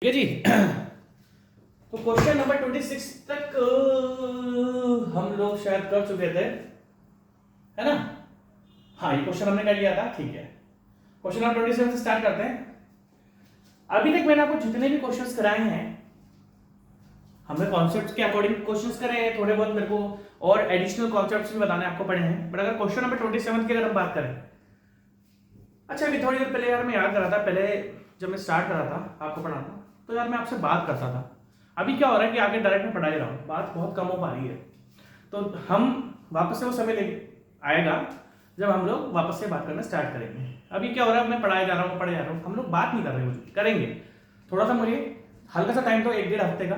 ठीक है जी। तो क्वेश्चन नंबर 26 तक हम लोग शायद कर चुके थे, है ना? हाँ, ये क्वेश्चन हमने कर लिया था। ठीक है, क्वेश्चन नंबर 27 से स्टार्ट करते हैं। अभी तक मैंने आपको जितने भी क्वेश्चंस कराए हैं, हमने कॉन्सेप्ट्स के अकॉर्डिंग क्वेश्चंस करे हैं। थोड़े बहुत मेरे को और एडिशनल कॉन्सेप्ट्स भी बताने आपको पड़े हैं। बट अगर क्वेश्चन नंबर 27 की अगर हम बात करें, अच्छा अभी थोड़ी देर पहले यार मैं याद कर रहा था, पहले जब मैं स्टार्ट कर रहा था आपको पढ़ाना, तो यार मैं आपसे बात करता था। अभी क्या हो रहा है कि आगे डायरेक्ट में पढ़ा ही रहा हूँ, बात बहुत कम हो पा रही है। तो हम वापस से वो समय ले आएगा जब हम लोग वापस से बात करना स्टार्ट करेंगे। अभी क्या हो रहा है, मैं पढ़ाए जा रहा हूँ, पढ़े जा रहा हूँ, हम लोग बात नहीं कर रहे हैं, करेंगे। थोड़ा सा मुझे हल्का सा टाइम, तो 1-1.5 हफ्ते का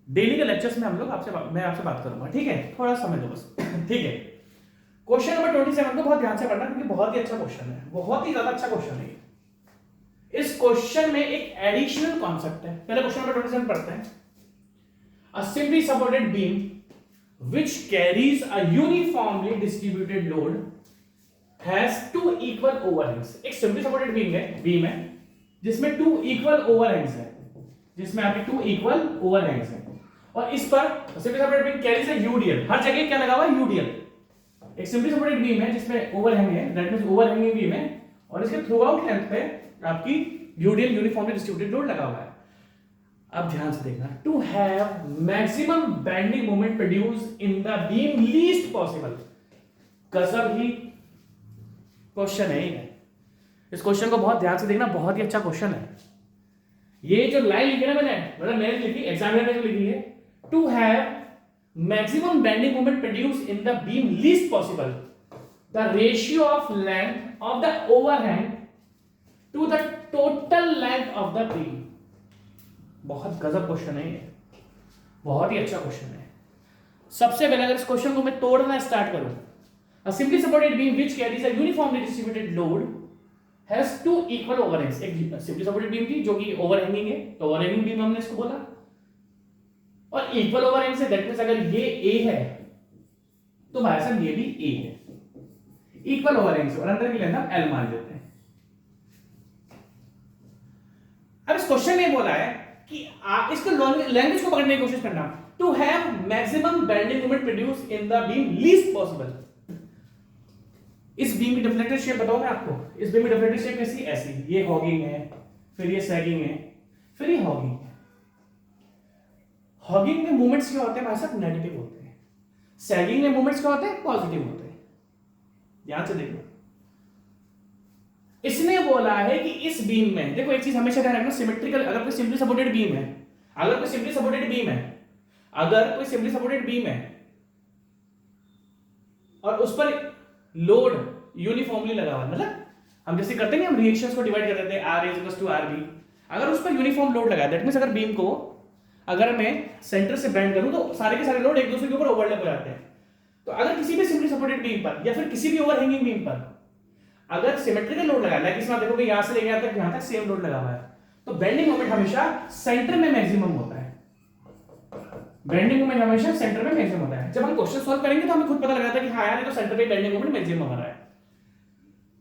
डेली के लेक्चर्स में हम लोग मैं आपसे बात करूंगा। ठीक है, थोड़ा समय दो बस। ठीक है, क्वेश्चन नंबर 27 को बहुत ध्यान से पढ़ना, क्योंकि बहुत ही अच्छा क्वेश्चन है, बहुत ही ज्यादा अच्छा क्वेश्चन है। इस क्वेश्चन में एक एडिशनल कॉन्सेप्ट है। पहले क्वेश्चन नंबर 27 पढ़ते हैं। A simply supported beam which carries a uniformly distributed load has two equal overhangs. एक simply supported beam है जिसमें two equal overhangs है, जिसमें आपके two equal overhangs है, और इस पर simply supported beam carries a UDL। हर जगह क्या लगा हुआ है? UDL। एक simply supported beam है जिसमें ओवरहैंग है, दैट मींस ओवरहैंगिंग बीम है, और इसके थ्रू आउट लेंथ पे आपकी यूडियल यूनिफॉर्मली डिस्ट्रीब्यूटेड लोड लगा हुआ है। अब ध्यान से देखना, to have maximum bending moment produce in the beam least possible. गजब ही क्वेश्चन है ये। इस क्वेश्चन को बहुत ध्यान से देखना, बहुत ही अच्छा क्वेश्चन है। ये जो लाइन लिखी ना मैंने लिखी, एग्जामिनर ने जो लिखी है, to have maximum bending moment produced in the beam least possible, the ratio of length of the overhang to the total length of the beam। बहुत गजब क्वेश्चन है ये, बहुत ही अच्छा क्वेश्चन है। सबसे पहले अगर इस क्वेश्चन को मैं तोड़ना स्टार्ट करूं, a simply supported beam which carries a uniformly distributed load has two equal overhangs। एक simply supported beam थी जो कि ओवरहैंगिंग है, तो ओवरहैंगिंग बीम हमने इसको बोला, और equal overhang say that means अगर ये ए है तो भाई साहब ये भी ए है। इक्वल ओवरहैंग से और अंदर की लेंथ हम एल मान लेते हैं। अब इस क्वेश्चन में बोला है कि आप इसको लैंग्वेज को पकड़ने की कोशिश करना, to have maximum bending moment produce in the beam least possible. इस बीम की डिफ्लेक्टेड शेप बताओ मैं आपको। इस बीम की डिफ्लेक्टेड शेप कैसी? ऐसी। ये हॉगिंग है, फिर ये सैगिंग है, फिर ये हॉगिंग है। हॉगिंग में मूवमेंट्स क्या होते हैं भाई साहब? नेगेटिव होते हैं। सैगिंग में मूवमेंट्स क्या होते हैं? पॉजिटिव होते हैं। ध्यान से देखो, इसने बोला है कि इस बीम में देखो, एक चीज हमेशा ध्यान रखना, सिमेट्रिकल। अगर कोई सिंपली सपोर्टेड बीम है, अगर कोई सिंपली सपोर्टेड बीम है और उस पर लोड यूनिफॉर्मली लगा हुआ है, मतलब हम जैसे करते हैं, हम रिएक्शंस को डिवाइड कर देते हैं, R इक्वल्स टू RB। अगर उस पर यूनिफॉर्म लोड लगा है, दैट मींस अगर बीम को अगर मैं सेंटर से बेंड करूं तो सारे के सारे लोड एक दूसरे के ऊपर ओवरलैप हो जाते हैं। तो अगर किसी भी सिंपली सपोर्टेड बीम पर या फिर किसी भी ओवरहैंगिंग बीम पर अगर सिमेट्रिकल लोड लगा है, इसमें देखोगे यहां से लेके यहां तक सेम लोड लगा हुआ है, तो बेंडिंग मोमेंट हमेशा सेंटर में मैक्सिमम होता है। बेंडिंग मोमेंट हमेशा सेंटर में मैक्सिमम होता है। जब हम क्वेश्चन सॉल्व करेंगे तो हमें खुद पता लगा था कि हाँ यार, ये तो सेंटर पे बेंडिंग मोमेंट मैक्सिमम आ रहा है।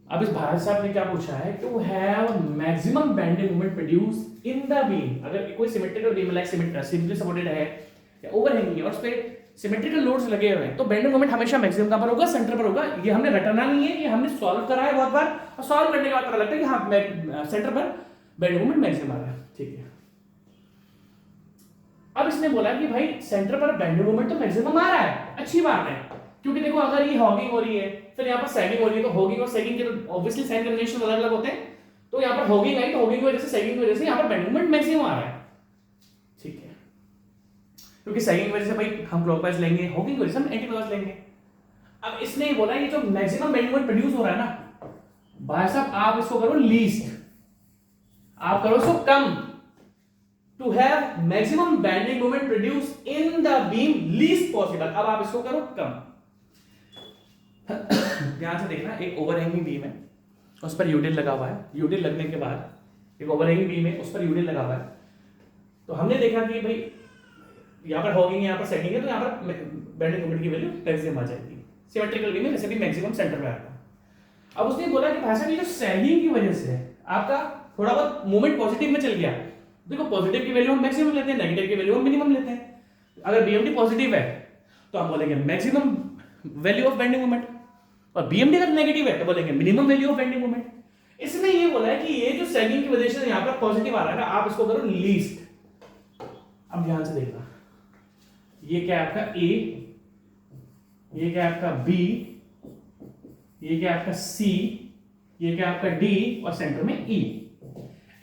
अब इस भाई साहब ने क्या पूछा है? To have maximum bending moment produce in the beam. अगर कोई symmetrical beam like simply supported है या ओवरहैंगिंग है और उस पे सिमेट्रिकल लोड्स लगे हुए हैं, तो बेंडिंग मोमेंट हमेशा मैक्सिमम कहां पर होगा? सेंटर पर होगा। ये हमने रटना नहीं है, ये हमने सॉल्व करा है बहुत बार, और सॉल्व करने के बाद पता लगता है कि हाँ सेंटर पर बेंडिंग मोमेंट मैक्सिमम आ रहा है। ठीक है, अब इसने बोला कि भाई सेंटर पर बेंडिंग मोमेंट तो मैक्सिमम आ रहा है, अच्छी बात है, क्योंकि देखो अगर ये हॉगिंग हो रही है, फिर यहाँ पर सैगिंग हो रही है, तो हॉगिंग और सैगिंग के तो ऑब्वियसली साइन कन्वेंशन अलग अलग होते हैं। तो यहाँ पर हॉगिंग आई तो हॉगिंग की वजह से, सैगिंग की वजह से यहाँ पर बेंडिंग मोमेंट मैक्सिमम आ रहा है। ठीक है, क्योंकि सैगिंग की वजह से भाई हम क्लॉकवाइज लेंगे, हॉगिंग की वजह से हम एंटी क्लॉकवाइज लेंगे। अब इसने बोला ये जो मैक्सिमम बेंडिंग मोमेंट प्रोड्यूस हो रहा है ना भाई साहब, आप इसको करो लीस्ट, आप करो इसको कम। To have maximum bending moment produce in the beam least possible. अब आप इसको करो कम। ध्यान से देखना, एक ओवरहैंगिंग बीम है, उस पर यूडिल लगा हुआ है। यूडिल लगने के बाद एक ओवरहैंगिंग बीम है, उस पर यूडिल लगा हुआ है। तो हमने देखा कि भाई यहाँ पर हॉगिंग है, यहाँ पर सेटिंग है, तो यहाँ पर बेंडिंग मोमेंट की वैल्यू मैक्सिमम आ जाएगी। सिमेट्रिकल बीम में वैसे भी मैक्सिमम सेंटर में आता है। अब उसने बोला कि भाई साहब ये जो सैगिंग की वजह से आपका थोड़ा बहुत मूवमेंट पॉजिटिव में चल गया, देखो पॉजिटिव की वैल्यू हम मैक्सिमम लेते हैं, नेगेटिव की वैल्यू हम मिनिमम लेते हैं। अगर बीएमडी पॉजिटिव है तो हम बोलेंगे maximum value of bending moment, और बीएमडी अगर नेगेटिव है तो बोलेंगे minimum value of bending moment. इसने ये बोला है कि ये जो सैगिंग की वजह से यहां पर पॉजिटिव आ रहा है ना, आप इसको करो लीस्ट। अब ध्यान से देखना, ये क्या है आपका ए, ये क्या है आपका बी, ये क्या है आपका सी, ये क्या है आपका डी, और सेंटर में ई।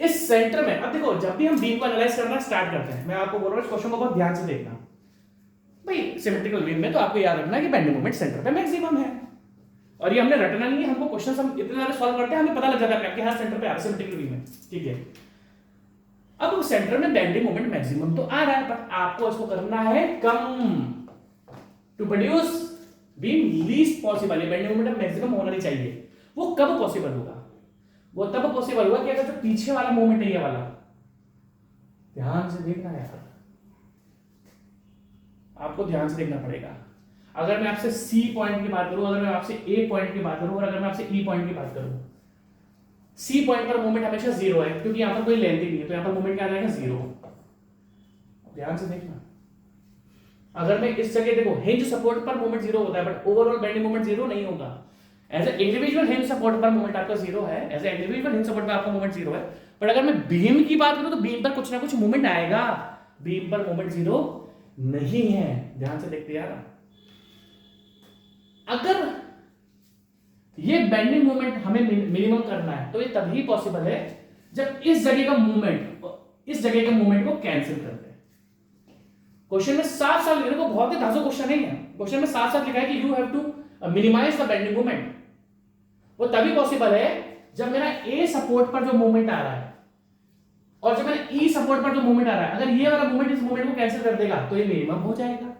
इस सेंटर में अब देखो, जब भी हम बीम को एनालाइज करना स्टार्ट करते हैं, मैं आपको बोल रहा हूं इस क्वेश्चन को बहुत ध्यान से देखना भाई। सिमेट्रिकल बीम में तो आपको याद रखना है कि बेंडिंग मोमेंट सेंटर पे मैक्सिमम है, और ये हमने रटना नहीं है, हमको क्वेश्चन हम इतने सारे सॉल्व करते हैं, हमें पता लग जाता है कि हाँ सेंटर पे आ रहा है सिमेट्रिकल बीम में, ठीक है। अब सेंटर में बेंडिंग मोमेंट मैक्सिमम तो आ रहा है, बट आपको इसको करना है कम, to produce beam least possible. ये बेंडिंग मोमेंट मैक्सिमम होना नहीं चाहिए। वो कब पॉसिबल होगा? वो तब पॉसिबल होगा कि अगर जो पीछे वाला मोमेंट है, ये वाला, ध्यान से देखना यार, आपको ध्यान से देखना पड़ेगा। अगर मैं आपसे सी पॉइंट की बात करूं, अगर मैं आपसे ए पॉइंट की बात करूं, और अगर मैं आपसे ई पॉइंट की बात करूं, सी पॉइंट पर मोमेंट हमेशा जीरो है, क्योंकि यहां पर कोई लेंथ ही नहीं है, तो यहां पर मोमेंट क्या आ जाएगा? जीरो। ध्यान से देखना, अगर मैं इस जगह देखो, हिंज सपोर्ट पर मोमेंट जीरो होता है, but overall bending moment zero नहीं होगा। As a individual hinge support पर मोमेंट आपका जीरो है, as a individual hinge support पर आपका मोमेंट जीरो है, बट अगर मैं बीम की बात करूं तो बीम पर कुछ ना कुछ मोमेंट आएगा, बीम पर मोमेंट जीरो नहीं है। ध्यान से देखते यार, अगर ये बेंडिंग मोमेंट हमें मिनिमम करना है तो ये तभी पॉसिबल है जब इस जगह का मूवमेंट इस जगह के मूवमेंट को कैंसिल कर दे। क्वेश्चन में साफ साफ लिखा है, को बहुत ही धांसू क्वेश्चन नहीं है, क्वेश्चन में साफ साफ लिखा है कि you have to minimize the bending moment. वो तभी पॉसिबल है जब मेरा ए सपोर्ट पर जो मूवमेंट आ रहा है और जब मेरा ई सपोर्ट पर जो मूवमेंट आ रहा है, अगर ये वाला मूवमेंट इस मूवमेंट को कैंसिल कर देगा तो ये मिनिमम हो जाएगा।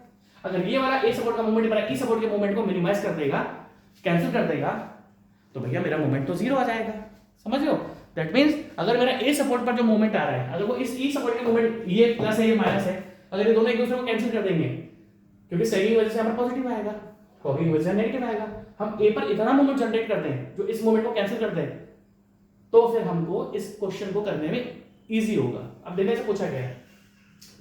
अगर ये वाला ए सपोर्ट का मूवमेंट मेरा ई सपोर्ट के मूवमेंट को मिनिमाइज कर देगा, कैंसिल कर देगा, तो भैया मेरा मूवमेंट तो जीरो आ जाएगा। समझ लो? दैट मींस अगर मेरा ए सपोर्ट पर जो मूवमेंट आ रहा है, अगर वो इस ई सपोर्ट के मूवमेंट, ये प्लस है ये माइनस है, अगर ये दोनों एक दूसरे को कैंसिल कर देंगे, क्योंकि सैगिंग की वजह से हमारा पॉजिटिव आएगा, फॉगिंग की वजह से नेगेटिव आएगा, हम ए पर इतना मूवमेंट जनरेट करते हैं जो इस मूवमेंट को कैंसिल कर दे, तो फिर हमको इस क्वेश्चन को करने में इजी होगा। अब देखने से पूछा गया है,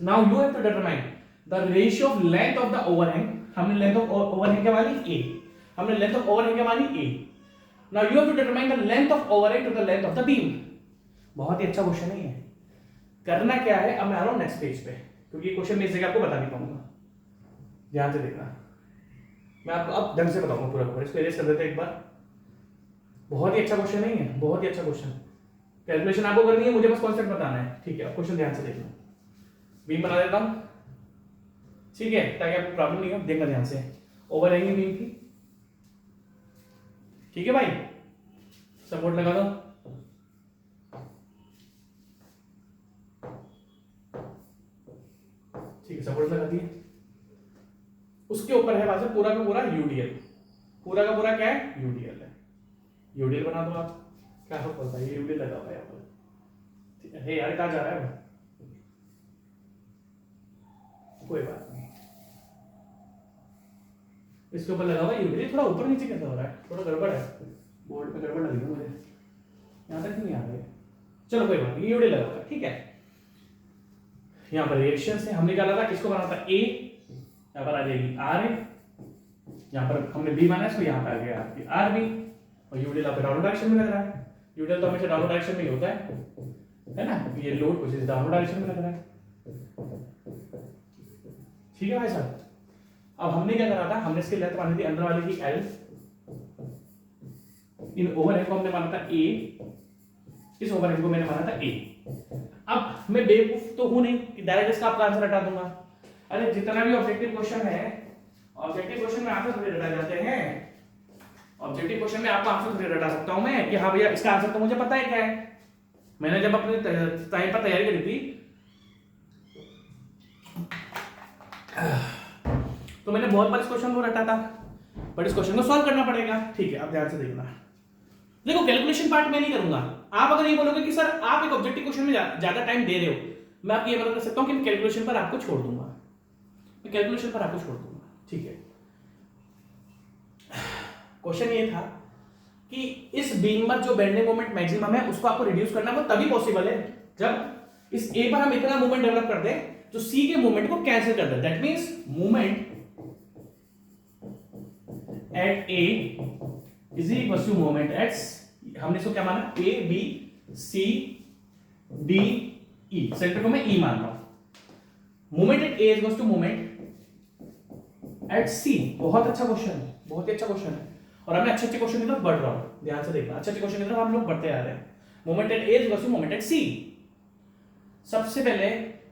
now you have to determine the ratio of length of the overhang. हमने लेंथ ऑफ ओवरहैंग क्या मानी? ए। हमने लेंथ ऑफ ओवरहैंग क्या मानी? A. Now you have to determine the length of overhang to the length of the beam. बहुत ही अच्छा question नहीं है। करना क्या है, अब मैं आ रहा हूं नेक्स्ट पेज पे, क्योंकि ये क्वेश्चन मैं इस जगह आपको बता नहीं पाऊंगा। ध्यान से देखना, मैं आपको अब ढंग से बताऊंगा पूरा पूरा। इसको इरेज कर देते हैं एक बार। बहुत ही अच्छा क्वेश्चन नहीं है, बहुत ही अच्छा क्वेश्चन। कैलकुलेशन आपको करनी है, मुझे बस कॉन्सेप्ट बताना है, ठीक है? अब क्वेश्चन ध्यान से देखना। बीम बना देता हूं, ठीक है, ताकि आपको प्रॉब्लम नहीं हो। देखना ध्यान से, ओवरहैंगिंग बीम की, ठीक है भाई? सपोर्ट लगा दो, ठीक है, सपोर्ट लगा दिए। उसके ऊपर है वहां पूरा का पूरा यूडीएल, पूरा का पूरा क्या है? यूडीएल है। यूडीएल बना दो आप, क्या हो पता है, ये यूडीएल लगा हुआ है यहाँ पर, ठीक है? यार कहाँ जा रहा है? कोई बात नहीं, इसके ऊपर लगा हुआ यूडीएल। थोड़ा ऊपर नीचे कैसा हो रहा है? थोड़ा गड़बड़ है, बोर्ड पे गड़बड़ लगी है मुझे, यहाँ तक नहीं आ रहा है। चलो कोई बात नहीं, यूडीएल लगा हुआ है, ठीक है? यहाँ पर रिएक्शन से हमने क्या लगा, किसको बना था? ए। यहाँ पर आ जाएगी आर ए, यहाँ पर हमने बी माना इसको, यहाँ पर आ गया आपकी आर बी, और यूडीएल आप डाउनवर्ड डायरेक्शन में लग रहा है। यूडीएल तो हमेशा डाउनवर्ड डायरेक्शन में ही होता है ना? ये लोड कुछ इस डाउनवर्ड डायरेक्शन में लग रहा है, ठीक है भाई साहब? अब हमने क्या करा था, हमने इसकी लेंथ मानी थी अंदर वाले की एल, इन ओवरहेड को हमने माना था ए, इस ओवरहेड को मैंने माना था ए। अब मैं बेवकूफ तो हूं नहीं कि डायरेक्ट इसका आपका आंसर हटा दूंगा। अरे जितना भी ऑब्जेक्टिव क्वेश्चन है, ऑब्जेक्टिव क्वेश्चन में आंसर थोड़ी रटा जाते हैं। ऑब्जेक्टिव क्वेश्चन में आपका आंसर थोड़ी रटा सकता हूं मैं कि हाँ भैया इसका आंसर तो मुझे पता है क्या है। मैंने जब अपने टाइम पर तैयारी करी थी तो मैंने बहुत बार इस क्वेश्चन को रटा था, बट इस क्वेश्चन को सॉल्व करना पड़ेगा, ठीक है? अब ध्यान से देखना, देखो कैलकुलेशन पार्ट मैं नहीं करूंगा। आप अगर ये बोलोगे कि सर आप एक ऑब्जेक्टिव क्वेश्चन में ज्यादा टाइम दे रहे हो, मैं आपको ये मदद कर सकता हूं कि मैं कैलकुलेशन पर आपको छोड़ दूंगा, मैं कैलकुलेशन पर आपको छोड़ दूंगा, ठीक है? क्वेश्चन ये था कि इस बीम पर जो बेंडिंग मोमेंट मैक्सिमम है उसको आपको रिड्यूस करना, वो तभी पॉसिबल है जब इस ए पर हम इतना मूवमेंट डेवलप कर दें जो सी के मूवमेंट को कैंसिल कर दे। That means movement at A is equal to movement at, हमने इसको क्या माना, A B C D E, centre को मैं ई मान रहा हूं। Movement at A is equal to movement at C. बहुत अच्छा क्वेश्चन है, बहुत ही अच्छा क्वेश्चन है, और मैं अच्छे क्वेश्चन की तरफ बढ़ रहा हूं, ध्यान से देखना, अच्छे क्वेश्चन की तरफ हम लोग बढ़ते आ रहे हैं। Moment at A is equal to moment at C. सबसे पहले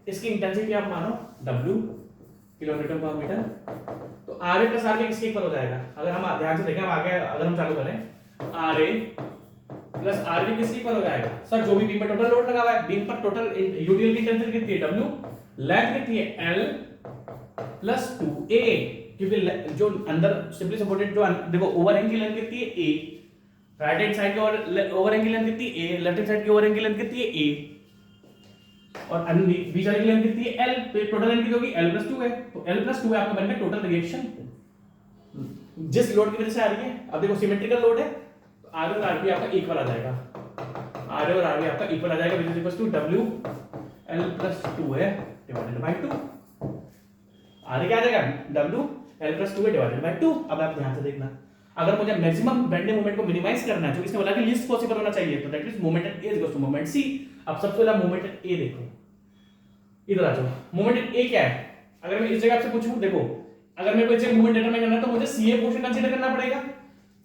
इसकी इंटेंसिटी आप मानो W किलोमीटर पर मीटर, तो RA प्लस RB किसके इक्वल हो जाएगा? अगर हम ध्यान से देखें, हम आगे अगर हम चालू करें, RA प्लस RB किसके इक्वल हो जाएगा? सर जो भी बीम पर टोटल लोड लगा हुआ है, बीम पर टोटल यूटीएल की इंटेंसिटी कितनी है? W, लेंथ कितनी है? L प्लस 2A, क्योंकि जो अंदर सिंपली सपोर्टेड जो देखो ओवरहैंग की लेंथ कितनी है? A, राइट हैंड साइड की ओवरहैंग की लेंथ कितनी है? A, लेफ्ट हैंड साइड की ओवरहैंग की लेंथ कितनी है? A, और बीच वाली की लेंथ कितनी है? L, तो टोटल लेंथ कितनी होगी? L प्लस 2 है, तो L प्लस 2 है आपका बनेगा टोटल रिएक्शन जिस लोड की वजह से आ रही है। अब देखो सिमेट्रिकल लोड है, तो R और RB आपका इक्वल आ जाएगा, R और RB आपका इक्वल आ जाएगा, which is equal to W L plus 2 है डिवाइडेड बाय 2। आगे क्या आ जाएगा? W L प्लस 2 है डिवाइडेड बाय 2। अब आप ध्यान से देखना, अगर मुझे मैक्सिमम बेंडिंग मोमेंट को मिनिमाइज करना है, जो इसने बोला कि लीस्ट पॉसिबल होना चाहिए, तो that means moment at A is equal to moment C। अब सबसे पहला मोमेंट एट A देखो, इधर आ जाओ। मोमेंट एट A क्या है? अगर मैं इस जगह आपसे पूछूं, देखो अगर मेरे को इस जगह मोमेंट डिटरमाइन करना है, तो मुझे CA पोर्शन कंसीडर करना पड़ेगा।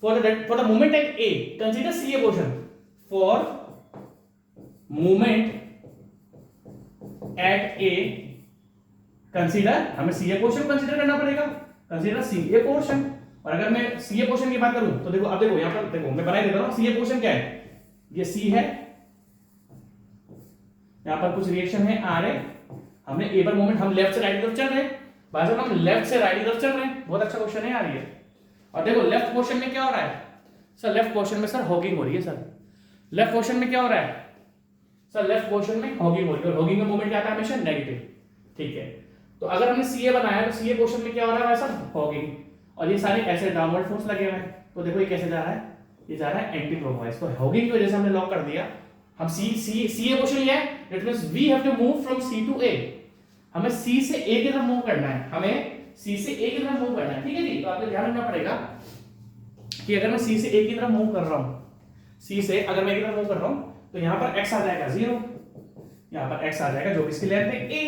For the moment at A consider CA portion. For moment at A consider, हमें CA पोर्शन कंसीडर करना पड़ेगा, कंसीडर CA पोर्शन। और अगर मैं CA पोर्शन की बात करूं, तो देखो अब देखो यहां पर देखो मैं बना देता हूं, CA पोर्शन क्या है? ये C है, यहां पर कुछ रिएक्शन है RA, हमने A पर मोमेंट, हम लेफ्ट से राइट की तरफ चल रहे हैं, भाई साहब हम लेफ्ट से राइट की तरफ चल रहे हैं। बहुत अच्छा क्वेश्चन है यार ये। और देखो लेफ्ट पोर्शन में क्या हो रहा है? सर लेफ्ट पोर्शन में सर हॉगिंग हो रही है। सर लेफ्ट पोर्शन में क्या हो रहा है? सर लेफ्ट पोर्शन में हॉगिंग हो रही है, और हॉगिंग में मोमेंट क्या आता है? हमेशा नेगेटिव। ठीक है, तो अगर हमने CA बनाया, तो CA पोर्शन में क्या हो रहा है भाई साहब? हॉगिंग। और ये सारे ऐसे डाउनवर्ड फोर्स लगे हुए हैं, तो देखो ये कैसे जा रहा है? ये जा रहा है एंटी क्लॉकवाइज। तो हॉगिंग की वजह से हमने लॉक कर दिया। हम CA पोर्शन ये है, that means we have to move from C to A। हमें C से A की तरफ मूव करना है, हमें C से A की तरफ मूव करना है। ठीक है जी, तो आपको ध्यान रखना पड़ेगा कि अगर मैं C से A की तरफ मूव कर रहा हूं, C से अगर मैं एक तरफ मूव कर रहा हूं, तो यहां पर x आ जाएगा 0, यहां पर x आ जाएगा जो इसकी लेंथ है A।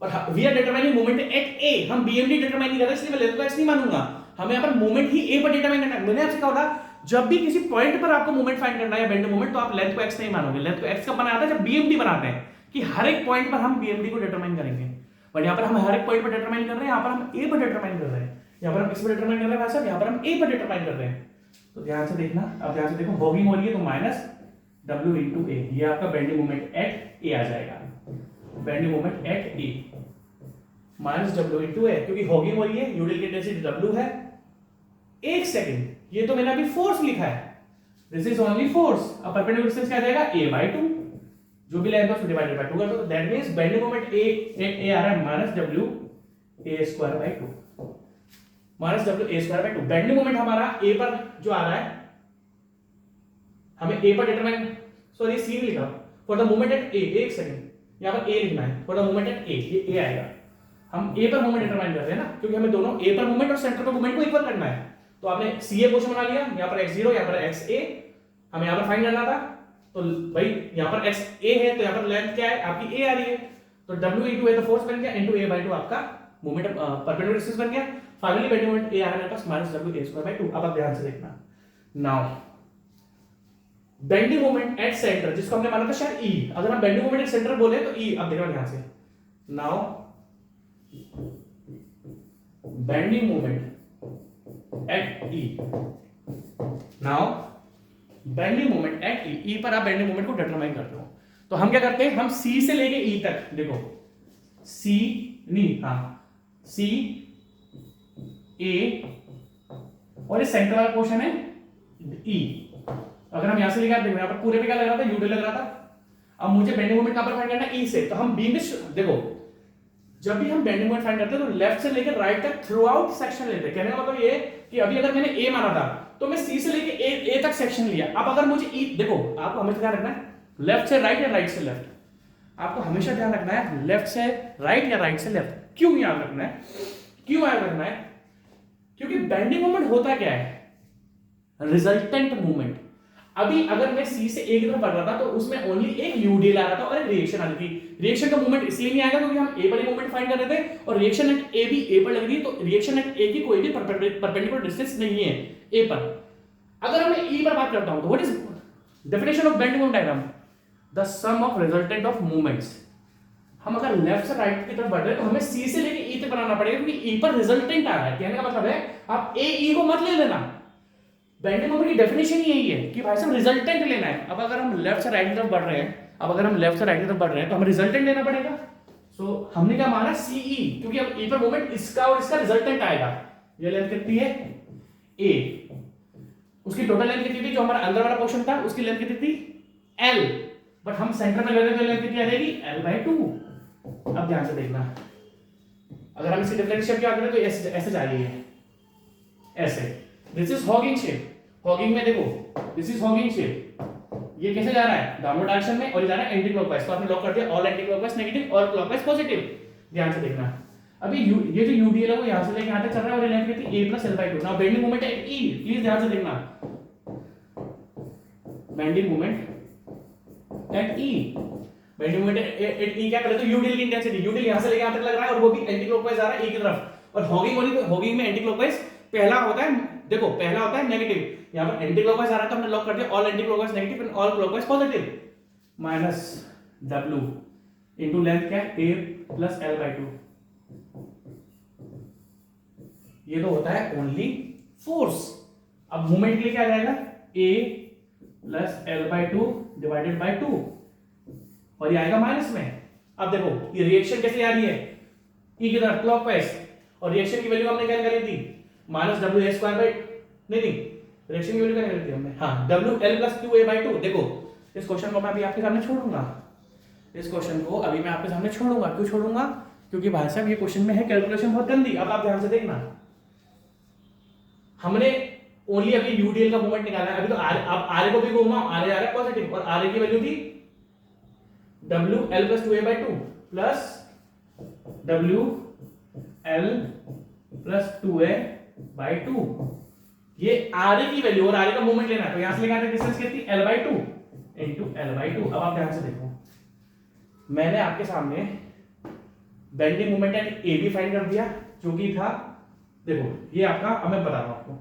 और we are determining moment at A, हम BMD डिटरमाइन नहीं कर रहे, इसलिए मैं लेंथ को x नहीं मानूंगा, हमें यहां पर मोमेंट ही A पर डिटरमाइन करना है। मैंने आपसे कहा था जब भी किसी पॉइंट पर आपको मोमेंट फाइंड करना है या बेंड मोमेंट, तो आप लेंथ को x नहीं मानोगे। लेंथ को x कब बनाया था? जब BMD बनाते हैं कि हर एक पॉइंट पर हम BMD को डिटरमाइन करेंगे, बट यहां पर हम हर एक पॉइंट पर डिटरमाइन कर रहे हैं, यहां पर हम A पर डिटरमाइन कर रहे हैं, यहां पर हम किस पर डिटरमाइन कर रहे हैं भाई साहब? यहां पर हम A पर डिटरमाइन कर रहे हैं। तो ध्यान से देखना, अब ध्यान से देखो, हॉगिंग हो रही है तो माइनस W into A, ये आपका बेंडिंग मोमेंट एट A आ जाएगा, bending moment at A minus W into A, क्योंकि हॉगिंग हो रही है, यूटिल की इंटेंसिटी W है। एक सेकंड, ये तो मैंने अभी फोर्स लिखा है, दिस इज ओनली फोर्स। अब परपेंडिकुलर डिस्टेंस क्या आ जाएगा? A/2, जो भी लेंथ है उसको डिवाइडेड बाय 2 कर दो, तो that means bending moment A आ रहा है minus W A²/2, minus W A²/2। Bending moment हमारा A पर जो आ रहा है, हमें A पर डिटरमाइन, सॉरी C नहीं लिखा, for the moment at A, एक सेकंड, यहां पर A लिखना है, for the moment at A, ये A आएगा। हम A पर मोमेंट डिटरमाइन कर रहे हैं ना, क्योंकि हमें दोनों A पर मोमेंट और सेंटर पर मोमेंट को इक्वल करना है। तो आपने CA पोर्शन बना लिया, यहां पर x0, यहां पर xa, हमें यहां पर फाइंड करना था, तो भाई यहां पर xa है, तो यहां पर लेंथ क्या है? आपकी A आ रही है, तो W into A तो फोर्स बन गया, into A/2 आपका मोमेंट परपेंडिकुलर डिस्टेंस बन गया। फाइनली बेंडिंग मोमेंट A आ रहा है मेरे पास माइनस W A²/2। अब आप ध्यान से देखना, now bending moment at centre, जिसको हमने माना था शायद E, अगर हम बेंडिंग मोमेंट एट सेंटर बोले तो E। अब देखना ध्यान से, now bending moment at E, now bending moment at E पर आप बेंडिंग मोमेंट को डिटरमाइन करते हो, तो हम क्या करते हैं? हम C से लेके E तक, देखो C नहीं, हाँ C A, और ये सेंटर वाला पोर्शन है E। अगर हम यहां से लिखा, देखो यहां पर पूरे पे क्या लग रहा था? यूटिल लग रहा था। अब मुझे बेंडिंग मोमेंट कहां पर फाइंड करना है? E से, तो हम बीम में, देखो जब भी हम बेंडिंग मोमेंट फाइंड करते हैं तो लेफ्ट से लेकर राइट तक थ्रू आउट सेक्शन लेते हैं। कहने का मतलब ये कि अभी अगर मैंने A माना था, तो मैं C से लेके A तक सेक्शन लिया। अब अगर मुझे E, देखो आपको हमेशा ध्यान रखना है, लेफ्ट से राइट या राइट से लेफ्ट। आपको हमेशा ध्यान रखना है लेफ्ट से राइट या राइट से लेफ्ट। क्यों याद रखना है, क्यों याद रखना है? क्योंकि बेंडिंग मोमेंट होता क्या है, रिजल्टेंट मूवमेंट। अभी अगर मैं सी से ए की तरफ बढ़ रहा था तो उसमें ओनली एक यूडीएल आ रहा था और एक रिएक्शन आ रही थी। रिएक्शन का मूवमेंट इसलिए नहीं आएगा क्योंकि हम ए पर ही मूवमेंट फाइंड कर रहे थे और रिएक्शन एट ए भी ए पर लग रही है, तो रिएक्शन एट ए की कोई भी परपेंडिकुलर डिस्टेंस नहीं है ए पर। अगर मैं ई पर बात करता हूं तो what is definition of bending moment diagram? The sum of resultant of movements. हम अगर लेफ्ट से राइट की तरफ बढ़ रहे हैं तो हमें सी से लेके ई तक बनाना पड़ेगा क्योंकि ई पर रिजल्टेंट आ रहा है। कहने का मतलब है आप ए ई को मत ले लेना, बेंडिंग मोमेंट की डेफिनेशन ही यही है कि भाई साहब रिजल्टेंट लेना है। अब अगर हम लेफ्ट से राइट की तरफ बढ़ रहे हैं, तो हमें रिजल्टेंट लेना पड़ेगा। सो हमने क्या माना सीई, क्योंकि अब ई पर मोमेंट इसका और इसका रिजल्टेंट आएगा। ये लेंथ कितनी है ए, उसकी टोटल लेंथ कितनी थी जो हमारा अंदर वाला पोर्शन था उसकी लेंथ कितनी थी एल, बट हम सेंटर में ले रहे थे लेंथ कितनी आ जाएगी l/2। अब ध्यान से देखना, अगर हम इसकी डिफरेंशिएट क्या करें तो ऐसे जा रही है, ऐसे। This is hugging shape. Hugging में देखो दिस इज हॉगिंग शेप, ये कैसे जा रहा है डाउनवर्ड डायरेक्शन में और ये जा रहा है एंटी क्लॉकवाइज। तो आपने लॉक कर दिया ऑल एंटी क्लॉकवाइज नेगेटिव और क्लॉकवाइज पॉजिटिव। ध्यान से देखना, अभी ये जो यूडीएल है वो यहां से लेके यहां तक चल रहा है और ये लेंथ कितनी a + l/2। Now bending moment at e, please ध्यान से देखना, bending moment at e, bending moment at e क्या, पहले तो यूडीएल की इंटेंसिटी, यूडीएल यहां से लेके यहां तक लग रहा है और वो भी एंटी क्लॉकवाइज आ रहा है e की तरफ। और हॉगिंग वाली तो हॉगिंग में एंटी क्लॉकवाइज पहला होता है, देखो पहला होता है नेगेटिव, यहां पर एंटी क्लॉकवाइज आ रहा है तो हमने लॉक कर दिया all anti clockwise negative and all clockwise positive. Minus w into length क्या है a + l/2। ये तो होता है ओनली फोर्स। अब मूवमेंट के लिए क्या जाएगा a + l/2 डिवाइडेड बाय 2 और ये आएगा माइनस में। अब देखो ये रिएक्शन कैसे आ रही है e की तरफ क्लॉकवाइज, और रिएक्शन की वैल्यू हमने क्या निकाली थी -wa²/, नहीं रिएक्शन की वैल्यू क्या निकाली थी हमने, हाँ wl + 2a/2। देखो इस क्वेश्चन को मैं अभी आपके सामने छोड़ूंगा, इस क्वेश्चन को अभी मैं आपके सामने छोड़ूंगा। क्यों छोड़ूंगा? क्योंकि भाई साहब ये क्वेश्चन में है कैलकुलेशन बहुत गंदी। अब आप ध्यान से देखना, हमने ओनली अभी यूडीएल का मूवमेंट निकाला है। अभी तो आप आर को भी घुमाओ, आर आ रहा है पॉजिटिव और आर की वैल्यू थी wl + 2a/2 plus wl + 2a/2। ये आर की वैल्यू और आर का मूवमेंट लेना है तो यहां से लेकर आते डिस्टेंस कितनी l/2 * l/2। अब आप ध्यान से देखो, मैंने आपके सामने बेंडिंग मोमेंट एट ए भी फाइंड कर दिया जो कि था, देखो ये आपका, अब मैं बता रहा हूं आपको,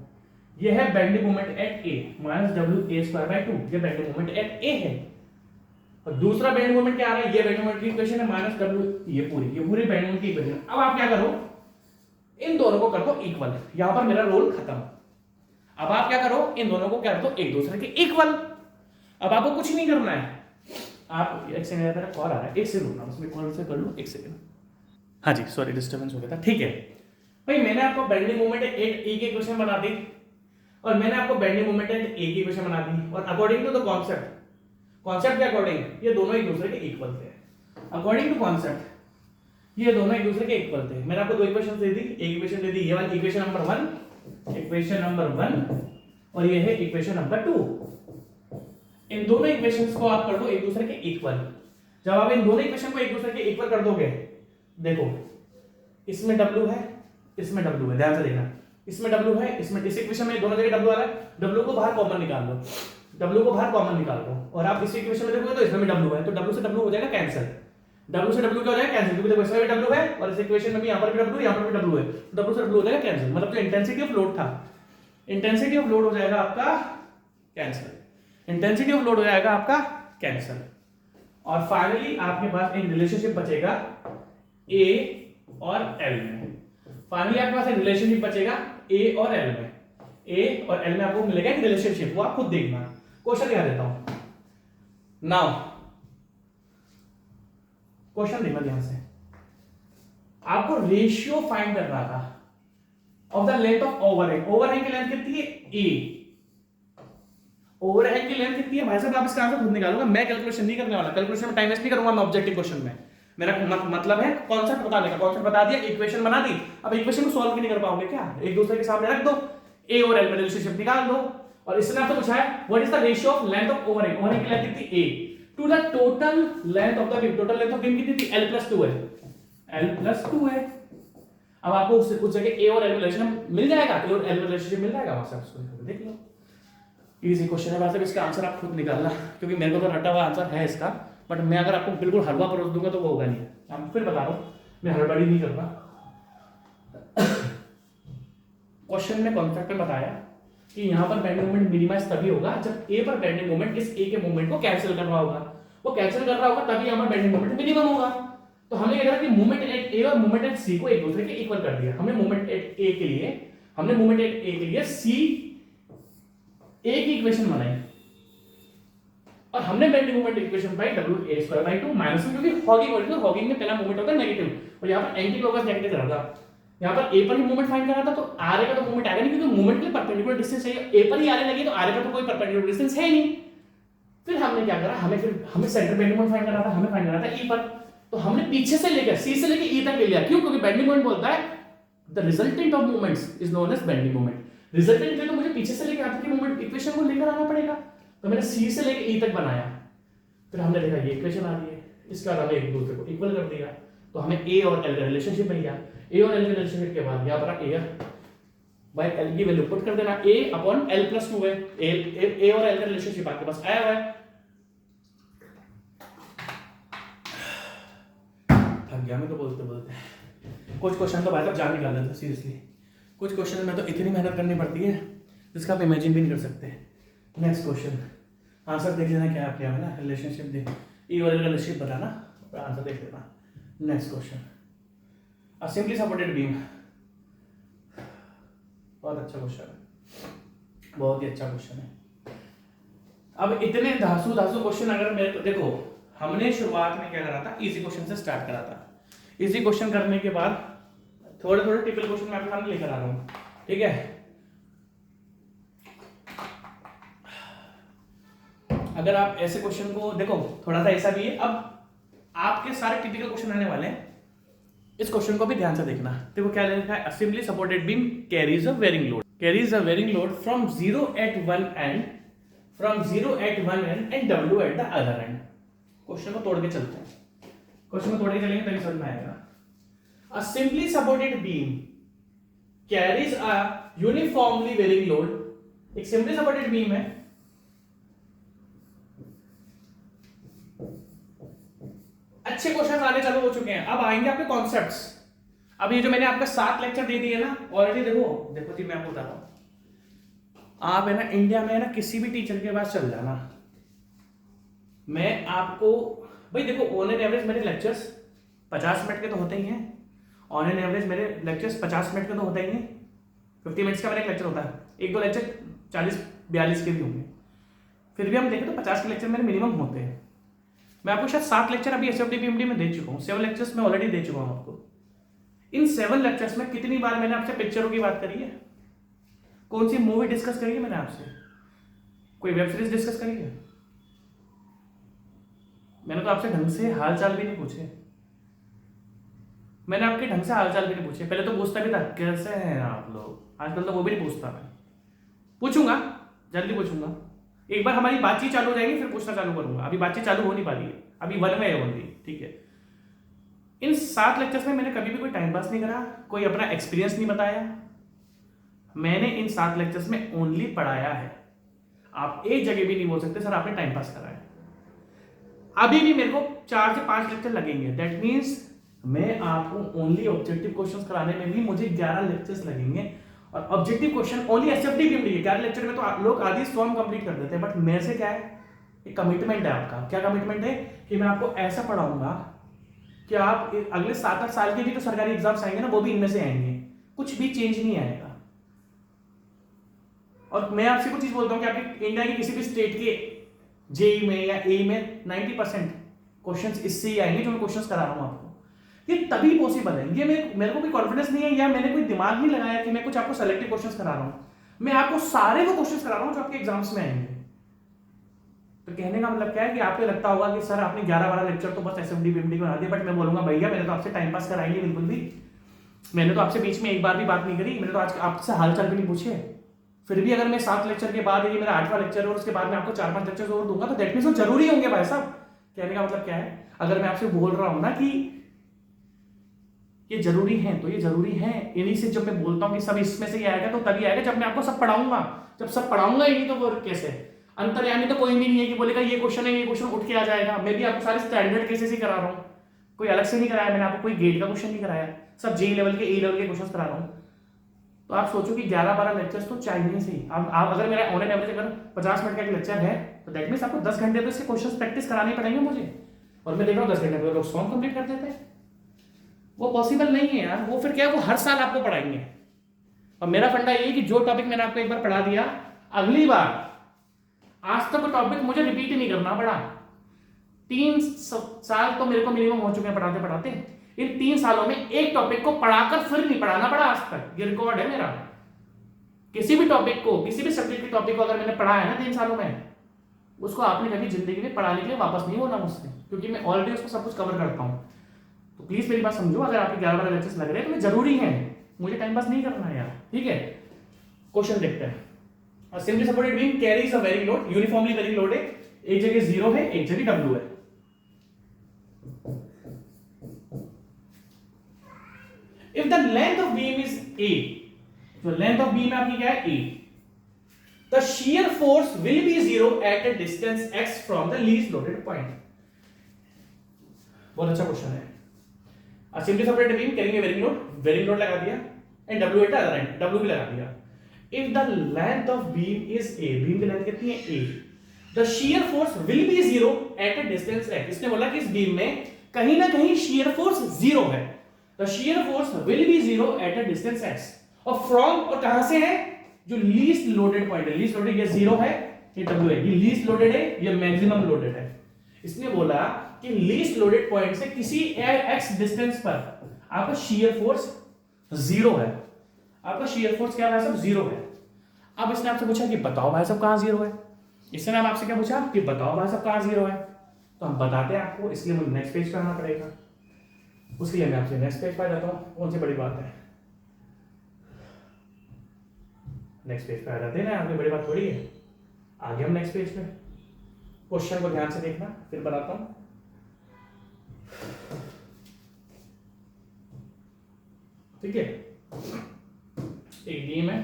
ये है bending moment at A -wa²/2, ये बेंडिंग मोमेंट एट ए है। और दूसरा बेंडिंग मोमेंट क्या आ रहा है, ये बेंडिंग मोमेंट की इक्वेशन है -w, ये पूरी बेंडिंग मोमेंट की इक्वेशन। अब आप क्या करो, इन दोनों को कर दो इक्वल, यहां पर मेरा रोल खत्म। अब आप क्या करो, इन दोनों को कर दो एक दूसरे के इक्वल। अब आपको कुछ नहीं करना है, आप एक सेकंड, मेरा कॉल आ रहा है, एक सेकंड रुकना, उसमें कॉल से कर लो, एक सेकंड। हाँ जी सॉरी डिस्टर्बेंस हो गया था। ठीक है भाई, मैंने आपको बेंडिंग मोमेंट एट ए की इक्वेशन बना दी और मैंने आपको बेंडिंग मोमेंट एट ए की इक्वेशन बना दी, और अकॉर्डिंग टू द कॉन्सेप्ट के अकॉर्डिंग ये दोनों एक दूसरे के इक्वल थे। अकॉर्डिंग टू कॉन्सेप्ट ये दोनों एक दूसरे के इक्वल थे। मैंने आपको दो इक्वेशन दे दी, एक इक्वेशन दे दी ये वाली इक्वेशन नंबर 1 और ये है इक्वेशन नंबर 2। इन दोनों इक्वेशंस को आप कर दो एक दूसरे के इक्वल। जब आप इन दोनों इक्वेशन को एक दूसरे के इक्वल कर दोगे, देखो इसमें w है, इसमें w है, ध्यान से देखना, इसमें w है, इसमें इस इक्वेशन में दोनों जगह w आ रहा है, w को बाहर कॉमन निकाल दो, और आप इस इक्वेशन में देखोगे तो इसमें भी w है, तो w से w हो जाएगा कैंसिल, w से w क्या हो जाएगा कैंसिल, क्योंकि देखो इसमें भी w है और इस इक्वेशन में भी यहां पर भी w, यहां पर भी w है, तो w से w हो जाएगा कैंसिल। मतलब जो इंटेंसिटी ऑफ लोड था, इंटेंसिटी ऑफ लोड हो जाएगा आपका कैंसिल, इंटेंसिटी ऑफ लोड हो जाएगा आपका कैंसिल। और फाइनली आपके पास एक रिलेशनशिप बचेगा a और l में। फाइनली आपके पास एक रिलेशनशिप बचेगा a और l में। a और l में आपको मिलेगा एक रिलेशनशिप, वो आप खुद देखना। क्वेश्चन दिखा देता हूं, नाउ क्वेश्चन देखना ध्यान से। आपको रेशियो फाइंड करना था of the length of overhang. Overhang की लेंथ कितनी है a, ओवरहैंग की लेंथ कितनी है भाई साहब, आप इसका आंसर खुद निकालोगे, मैं कैलकुलेशन नहीं करने वाला, कैलकुलेशन में टाइम वेस्ट नहीं करूंगा मैं ऑब्जेक्टिव क्वेश्चन में। मेरा मतलब है कॉन्सेप्ट बताने का, कॉन्सेप्ट बता दिया, इक्वेशन बना दी, अब इक्वेशन को सॉल्व भी नहीं कर पाओगे क्या, एक दूसरे के सामने रख दो, a और l में रिलेशनशिप निकाल दो। और इसने आपसे पूछा है what is the ratio of length of overhang, overhang की लेंथ कितनी a to the total length of the beam. Total length of beam कितनी थी? L+2 है, L+2 है। अब आपको उससे कुछ जगह ए और एल रिलेशन मिल जाएगा, ए और एल रिलेशनशिप मिल जाएगा, वहां से आप उसको देख लो। इजी क्वेश्चन है, मतलब इसका आंसर आप खुद निकालना, क्योंकि मेरे को तो रटा हुआ आंसर है इसका, बट मैं अगर आपको बिल्कुल हलवा परोस दूंगा तो वो होगा नहीं। आप फिर बता रहा हूँ, मैं हड़बड़ी नहीं करता। क्वेश्चन में कॉन्सेप्ट में बताया कि यहाँ पर बेंडिंग मोमेंट मिनिमाइज तभी होगा जब ए पर बेंडिंग मोमेंट इस ए के मोमेंट को कैंसिल कर रहा होगा। वो कैंसिल कर रहा होगा तभी यहाँ पर बेंडिंग मोमेंट मिनिमम होगा। तो हमने क्या करा कि मोमेंट एट ए और मोमेंट एट सी को एक दूसरे के इक्वल कर दिया। हमने मोमेंट एट ए के लिए सी ए की इक्वेशन बनाई और हमने बेंडिंग मोमेंट इक्वेशन पाई W_A²/2 माइनस में, क्योंकि हॉगिंग में पहला मोमेंट होता है नेगेटिव और यहाँ पर एंटी क्लॉकवाइज नेगेटिव रहा था। यहाँ पर ए पर ही मोमेंट फाइंड करना था, तो आर का तो मोमेंट आएगा नहीं, क्योंकि मोमेंट के लिए परपेंडिकुलर डिस्टेंस चाहिए। ए पर ही आर लगी तो आर का तो कोई परपेंडिकुलर डिस्टेंस है ही नहीं। फिर हमने क्या करा, हमें सेंटर बेंडिंग मोमेंट फाइंड करना था, हमें फाइंड करना था ई पर। तो हमने पीछे से लेकर सी से लेकर ई तक ले लिया। क्यों? क्योंकि बेंडिंग मोमेंट बोलता है the resultant of moments is known as bending moment. Resultant के लिए तो मुझे पीछे से लेकर आगे की मोमेंट इक्वेशन को लेकर आना पड़ेगा। तो मैंने सी से लेकर ई तक बनाया, फिर हमने देखा ये इक्वेशन आ रही है, इसका हमने एक दूसरे को इक्वल कर दिया, तो हमें ए और एल का रिलेशनशिप मिल गया। ए और एल के रिलेशनशिप के बाद यहाँ पर ए बाय एल की वैल्यू पुट कर देना, ए अपॉन L+2 है। ए और एल का रिलेशनशिप आपके पास आया हुआ है। थक गया मैं तो बोलते बोलते। कुछ क्वेश्चन तो भाई साहब जान निकाल देते सीरियसली। कुछ क्वेश्चन में तो इतनी मेहनत करनी पड़ती है जिसका आप इमेजिन भी नहीं कर सकते। नेक्स्ट क्वेश्चन, आंसर देख लेना क्या आपके यहाँ ना, रिलेशनशिप देख, ई और एल का रिलेशनशिप बताना और आंसर देख लेना। Next question, a simply supported beam. बहुत अच्छा क्वेश्चन है, बहुत ही अच्छा क्वेश्चन है। अब इतने धासु क्वेश्चन अगर मेरे को देखो, हमने शुरुआत में क्या करा था, इजी क्वेश्चन से स्टार्ट करा था। इजी क्वेश्चन करने के बाद थोड़े थोड़े टिपिकल क्वेश्चन मैं आपके सामने लेकर आ रहा हूँ, ठीक है। अगर आप ऐसे क्वेश्चन को देखो, थोड़ा सा ऐसा भी है। अब आपके सारे टिपिकल क्वेश्चन आने वाले हैं, इस क्वेश्चन को भी ध्यान से देखना। देखो क्या लिखा है, simply supported beam carries a varying load from 0 at one end and W at the other end। Question को तोड़ के चलते हैं, क्वेश्चन को तोड़ के चलेंगे तभी समझ में आएगा। A simply supported beam carries a uniformly varying load। एक सिंपली सपोर्टेड बीम है, अच्छे क्वेश्चन आने चालू हो चुके हैं। अब आएंगे आपके कॉन्सेप्ट्स। अब ये जो मैंने आपका 7 लेक्चर दे दिए ना ऑलरेडी, देखो जी मैं आपको बता रहा हूं, आप है ना इंडिया में है ना किसी भी टीचर के पास चल जाना, मैं आपको भाई देखो ऑन एन एवरेज मेरे लेक्चर्स 50 मिनट के तो होते ही हैं। ऑन एन एवरेज मेरे लेक्चर्स 50 मिनट के तो होते ही हैं। 50 मिनट्स का मेरा एक लेक्चर होता है, एक दो लेक्चर 40-42 के भी होंगे। फिर भी हम देखें तो 50 के लेक्चर मेरे मिनिमम होते हैं। मैं आपको शायद 7 लेक्चर अभी SFD PMD में दे चुका हूँ, 7 लेक्चर्स में ऑलरेडी दे चुका हूँ आपको। इन 7 लेक्चर्स में कितनी बार मैंने आपसे पिक्चरों की बात करी है, कौन सी मूवी डिस्कस करी है मैंने आपसे, कोई वेब सीरीज डिस्कस करी है? मैंने तो आपसे ढंग से हालचाल भी नहीं पूछे, मैंने आपके ढंग से हालचाल भी नहीं पूछे। पहले तो पूछता भी था कैसे हैं आप लोग, आजकल तो वो भी नहीं पूछता। मैं पूछूंगा, जल्दी पूछूंगा। एक बार हमारी बातचीत चालू हो जाएगी फिर पूछना चालू करूंगा। अभी बातचीत चालू हो नहीं पा रही है, अभी वन वे है ओनली, ठीक है। इन 7 लेक्चर्स में मैंने कभी भी कोई टाइम पास नहीं करा, कोई अपना एक्सपीरियंस नहीं बताया। मैंने इन 7 लेक्चर्स में ओनली पढ़ाया है। आप एक जगह भी नहीं बोल सकते सर आपने टाइम पास करा है। अभी भी मेरे को 4 से 5 लेक्चर लगेंगे, दैट मीन्स मैं आपको ओनली ऑब्जेक्टिव क्वेश्चंस कराने में भी मुझे 11 लेक्चर्स लगेंगे। और objective question only SFD PMD है। 11 लेक्चर में तो लोग आधी फॉर्म कंप्लीट कर देते हैं, बट मेरे से क्या है, एक कमिटमेंट है आपका। क्या कमिटमेंट है कि मैं आपको ऐसा पढ़ाऊंगा कि आप अगले 7-8 साल के भी तो सरकारी एग्जाम्स आएंगे ना, वो भी इनमें से आएंगे, कुछ भी चेंज नहीं आएगा। और मैं आपसे कुछ चीज बोलता हूँ कि आपके इंडिया की किसी भी स्टेट के जेई में या ए में 90% क्वेश्चंस इससे ही आएंगे जो मैं क्वेश्चंस करा रहा हूँ आपको। ये तभी पॉसिबल है। ये मेरे को कोई कॉन्फिडेंस नहीं है या मैंने कोई दिमाग नहीं लगाया कि मैं कुछ आपको सेलेक्टिव क्वेश्चंस करा रहा हूँ। मैं आपको सारे वो क्वेश्चंस करा रहा हूँ जो आपके एग्जाम्स में आएंगे। तो कहने का मतलब क्या है कि आपको लगता होगा कि सर आपने 11-12 लेक्चर तो बस SFD PMD बना दिया, बट मैं बोलूंगा भैया मैंने तो आपसे टाइम पास कराई नहीं बिल्कुल भी। मैंने तो आपसे बीच में एक बार भी बात नहीं करी, मैंने तो आज आपसे हालचाल भी नहीं पूछे। फिर भी अगर मैं 7 लेक्चर के बाद ये मेरा 8वां लेक्चर है और उसके बाद मैं आपको 4-5 लेक्चर और दूंगा तो दैट मींस वो जरूरी होंगे भाई साहब। कहने का मतलब क्या है, अगर मैं आपसे बोल रहा हूं ना कि ये जरूरी है तो ये जरूरी है, इन्हीं से जब मैं बोलता हूं कि सब इसमें से ही आएगा तो तभी आएगा जब मैं आपको सब पढ़ाऊंगा। जब सब पढ़ाऊंगा ही नहीं तो वो कैसे? अंतर्यामी तो कोई भी नहीं है कि बोलेगा ये क्वेश्चन है, ये क्वेश्चन उठ के आ जाएगा। मैं भी आपको सारे स्टैंडर्ड केसेस ही करा रहा हूँ, कोई अलग से नहीं कराया मैंने आपको, कोई गेट का क्वेश्चन नहीं कराया, सब जे लेवल के ए लेवल के क्वेश्चन करा रहा हूँ। तो आप सोचो कि 11-12 लेक्चर्स तो चाहिए से ही। आप अगर मेरा ऑन एन एवरेज अगर 50 मिनट का एक लेक्चर है तो दैट मीन्स आपको 10 घंटे तो इसके क्वेश्चन प्रैक्टिस कराने पड़ेंगे मुझे। और मैं देख रहा हूँ 10 घंटे में लोग 100 कंप्लीट कर देते हैं। वो पॉसिबल नहीं है यार। वो फिर क्या है, वो हर साल आपको पढ़ाएंगे। और मेरा फंडा ये है कि जो टॉपिक मैंने आपको एक बार पढ़ा दिया, अगली बार आज तक वो टॉपिक मुझे रिपीट ही नहीं करना पड़ा। 3 साल तो मेरे को मिनिमम हो चुके हैं पढ़ाते पढ़ाते। इन 3 सालों में एक टॉपिक को पढ़ाकर फिर नहीं पढ़ाना पड़ा आज तक। ये रिकॉर्ड है मेरा। किसी भी टॉपिक को, किसी भी सब्जेक्ट के टॉपिक को अगर मैंने पढ़ाया है ना 3 सालों में, उसको आपने कभी जिंदगी में पढ़ाने के लिए वापस नहीं होना मुझसे, क्योंकि मैं ऑलरेडी उसको सब कुछ कवर करता हूँ। तो प्लीज मेरी बात समझो। अगर आपके 11-12 लेक्चर्स लग रहे हैं तो ये जरूरी है, मुझे टाइम पास नहीं करना है यार। ठीक है, क्वेश्चन देखते हैं। Simply supported beam carries a very load, uniformly very load है। एक जगह 0 है, एक जगह W है। If the length of beam is A, जो लेंथ ऑफ बीम आपकी क्या है A, the shear force will be 0 at a distance x from the least loaded point। बहुत अच्छा क्वेश्चन है। Simply supported beam carrying very load लगा दिया, and W eight other and, W भी लगा दिया। If the length of beam is A, beam की length कितनी है A, the shear force will be 0 at a distance x। इसने बोला कि इस बीम में कहीं ना कहीं shear force 0 है। The shear force will be 0 at a distance x। और from, और कहां से है? जो लीस्ट लोडेड पॉइंट है, लीस्ट लोडेड ये 0 है, ये W है, ये लीस्ट लोडेड है, ये मैक्सिमम लोडेड है। इसने बोला कि लीस्ट लोडेड पॉइंट से किसी x डिस्टेंस पर आपका shear force 0 है। आपका shear force क्या है? सब 0 है। अब इसने आपसे पूछा कि बताओ भाई साहब कहां 0 है। इसने आपसे क्या पूछा कि बताओ भाई साहब कहां 0 है। तो हम बताते हैं आपको, इसलिए मुझे नेक्स्ट पेज पे आना पड़ेगा। उसके लिए मैं आपसे नेक्स्ट पेज पे आ जाता हूँ। कौन सी बड़ी बात है, नेक्स्ट पेज पे आ जाते हैं ना, आपकी बड़ी बात थोड़ी है। आगे हम नेक्स्ट पेज पे, क्वेश्चन को ध्यान से देखना फिर बताता हूँ। ठीक है, एक बीम है,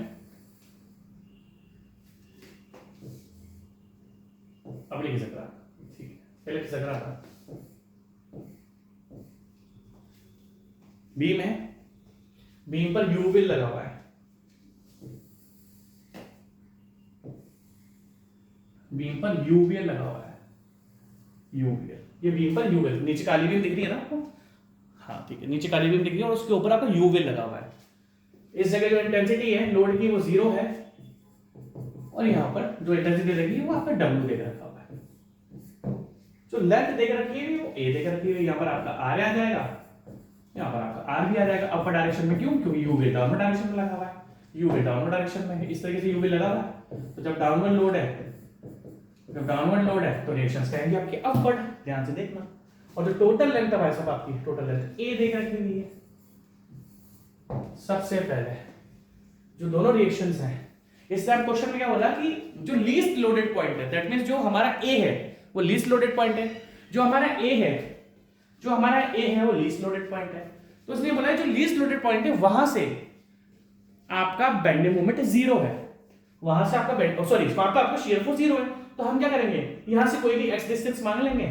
अब लिख सकता, ठीक है, पहले लिख सकता था। बीम है, बीम पर यू व्हील लगा हुआ है। बीम पर यू व्हील लगा हुआ है, यू व्हील, ये बीम पर यू व्हील, नीचे काली बीम दिख रही है ना आपको? हाँ ठीक है, नीचे काली बीम दिख रही है और उसके ऊपर आपका यू व्हील लगा हुआ है। इस जगह जो इंटेंसिटी है लोड की वो 0 है, और यहाँ पर जो इंटेंसिटी लगी है वो आपका W देकर रखा हुआ है। जो लेंथ देकर रखी है वो A देकर रखी है। यहाँ पर आपका R आ जाएगा, यहाँ पर आपका R भी आ जाएगा अपर डायरेक्शन में। क्यों? क्योंकि यू व्हील डाउनवर्ड डायरेक्शन में लगा हुआ है, यू व्हील डाउनवर्ड डायरेक्शन में है, इस तरीके से यू व्हील लगा हुआ है। तो जब डाउनवर्ड लोड है, जब डाउनवर्ड लोड है तो रिएक्शंस कहेंगे आपके अपवर्ड। ध्यान से देखना। और जो टोटल लेंथ है भाई साहब आपकी, टोटल लेंथ A देकर रखी हुई है। सबसे पहले जो दोनों रिएक्शंस हैं, इससे आप क्वेश्चन में क्या बोला कि जो लीस्ट लोडेड पॉइंट है, दैट मींस जो हमारा A है वो लीस्ट लोडेड पॉइंट है, जो हमारा A है, जो हमारा A है वो लीस्ट लोडेड पॉइंट है। तो इसलिए बोला है जो लीस्ट लोडेड पॉइंट है वहां से आपका बेंडिंग मोमेंट 0 है, वहां से आपका बेंड, सॉरी वहां पर आपका शियर फोर्स 0 है। तो हम क्या करेंगे, यहां से कोई भी x डिस्टेंस मान लेंगे।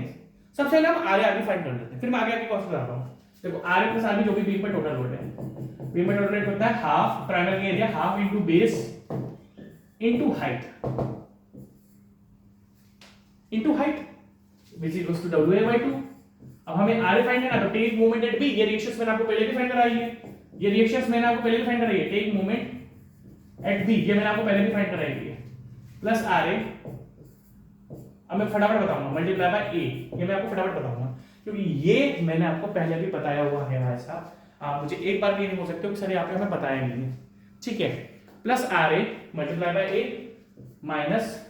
सबसे पहले हम आगे फाइंड कर लेते हैं, फिर मैं आगे क्वेश्चन बताता हूं। देखो आर प्लस आर जो भी बीम पर टोटल लोड है, बीम पर टोटल लोड होता है half primary area, half into base into height, into height which equals to WA/2। अब हमें आर फाइंड करना, तो टेक मोमेंट एट बी, ये रिएक्शंस मैंने आपको पहले भी फाइंड कराई है, ये रिएक्शंस मैंने आपको पहले भी फाइंड कराई है। टेक मोमेंट एट बी ये मैंने आपको पहले भी फाइंड कराई है, प्लस आर ए। अब मैं फटाफट बताऊंगा, मल्टीप्लाई बाय ए, ये मैं आपको फटाफट बताऊंगा क्योंकि ये मैंने आपको पहले भी बताया हुआ है भाई साहब। आप मुझे एक बार भी नहीं हो सकते हो कि सर यहाँ पे हमें बताया नहीं है। ठीक है, plus R A multiply by A minus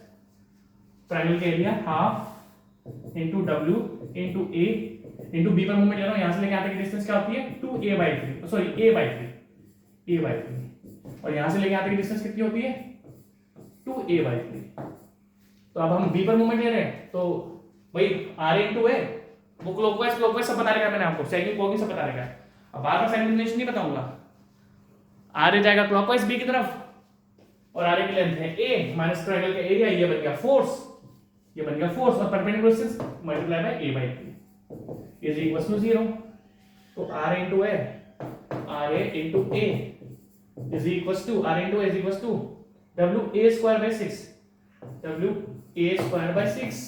primary area half into W into A into B पर मूवमेंट ले रहा हूं, यहां से लेके यहां तक की डिस्टेंस क्या होती है 2A/3, सॉरी A/3, और यहां से लेके यहां तक की डिस्टेंस कितनी होती है 2A/3। तो अब हम B पर मूवमेंट ले रहे हैं तो भाई आर इंटू ए, वो क्लॉकवाइज क्लॉकवाइज सब बता रखा है मैंने आपको, सेकंड कॉगी सब बता रखा है। अब बाद में साइन कन्वेंशन नहीं बताऊंगा। आर ए जाएगा क्लॉकवाइज बी की तरफ और आर ए की लेंथ है ए माइनस ट्रायंगल का एरिया, ये बन गया फोर्स, ये बन गया फोर्स और perpendicular distance multiply by A by B is equal to 0। तो R into A, R A into A is equal to, R into A is equal to W A square by 6, W A square by 6,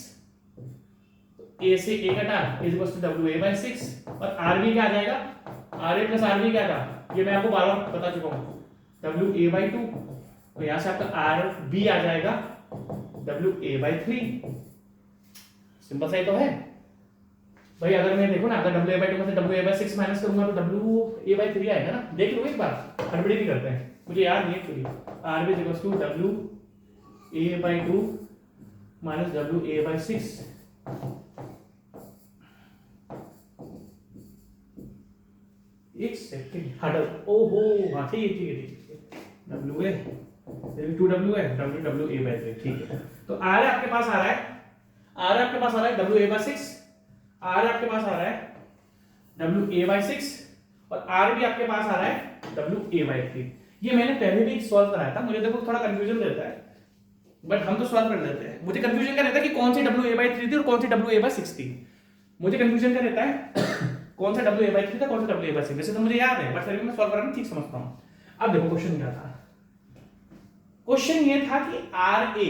A से A कटा is equal to W A by 6 और R B क्या आ जाएगा, R A plus R B क्या था, ये मैं आपको बार बार बता चुका हूं, डब्ल्यू ए बाय 2, तो यहां से आपका आर बी आ जाएगा डब्ल्यू ए बाय 3। सिंपल सा ही तो है भाई। अगर मैं देखो ना, अगर डब्ल्यू ए बाय 2 में से डब्ल्यू ए बाय 6 माइनस करूंगा तो डब्ल्यू ए बाय 3 आएगा ना। देख लो एक बार, हड़बड़ी नहीं करते हैं, मुझे याद नहीं है actually. R B is equal to W A by 2 minus W A by 6। एक सेकंड हटो, ओहो हाँ ठीक है ठीक है, डब्ल्यू ए 2w है, डब्ल्यू ए बाय 3, ठीक है। तो आर आपके पास आ रहा है, आर आपके पास आ रहा है डब्ल्यू ए बाय 6, आर आपके पास आ रहा है डब्ल्यू ए बाय 6 और आर भी आपके पास आ रहा है डब्ल्यू ए बाय 3। ये मैंने पहले भी सॉल्व कराया था, मुझे देखो थोड़ा कंफ्यूजन रहता है बट हम तो सॉल्व कर लेते हैं। मुझे कंफ्यूजन क्या रहता है कि कौन सी डब्ल्यू ए बाय 3 थी और कौन सी डब्ल्यू ए बाय 6 थी। मुझे कंफ्यूजन क्या रहता है कौन सा डब्ल्यू ए बाय 3 था, कौन सा डब्ल्यू ए बाय 6। वैसे तो मुझे याद है बट फिर भी मैं सॉल्व कराना ठीक समझता हूं। अब देखो क्वेश्चन क्या था, क्वेश्चन ये था कि आर ए,